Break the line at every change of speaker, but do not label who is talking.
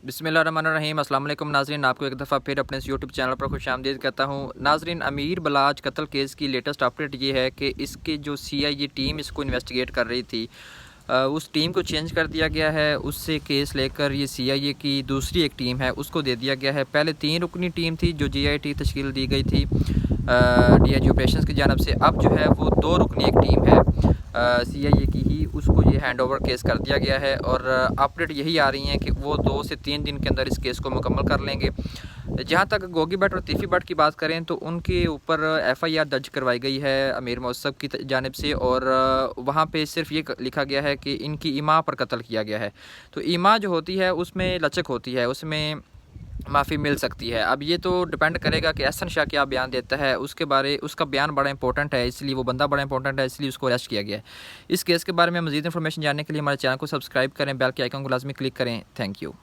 बिस्मिल्लाहिर्रहमानिर्रहीम। अस्सलाम वालेकुम नाज़रीन, आपको एक दफ़ा फिर अपने इस यूट्यूब चैनल पर खुशामदीद कहता हूँ। नाज़रीन, अमीर बलाज कत्ल केस की लेटेस्ट अपडेट ये है कि इसकी जो सीआईए टीम इसको इन्वेस्टिगेट कर रही थी, उस टीम को चेंज कर दिया गया है। उससे केस लेकर ये सीआईए की दूसरी एक टीम है उसको दे दिया गया है। पहले 3 रुकनी टीम थी जो जीआईटी तश्कील दी गई थी डीआईजी ऑपरेशंस की जानब से। अब जो है वो 2 रुकनी एक टीम है सीआईए की ही, उसको ये हैंड ओवर केस कर दिया गया है। और अपडेट यही आ रही हैं कि वो 2 से 3 दिन के अंदर इस केस को मुकम्मल कर लेंगे। जहाँ तक गोगी भट्ट और तीफ़ी भट्ट की बात करें तो उनके ऊपर एफआईआर दर्ज करवाई गई है अमीर मौसफ़ की जानिब से, और वहाँ पे सिर्फ ये लिखा गया है कि इनकी इमा पर कत्ल किया गया है। तो इमा जो होती है उसमें लचक होती है, उसमें माफ़ी मिल सकती है। अब ये तो डिपेंड करेगा कि एहसन शाह क्या बयान देता है, उसका बयान बड़ा इंपॉर्टेंट है, इसलिए वो बंदा बड़ा इंपॉर्टेंट है, इसलिए उसको अरेस्ट किया गया है। इस केस के बारे में मज़ीद इन्फॉर्मेशन जानने के लिए हमारे चैनल को सब्सक्राइब करें, बेल के आइकन को लाजमी क्लिक करें। Thank you.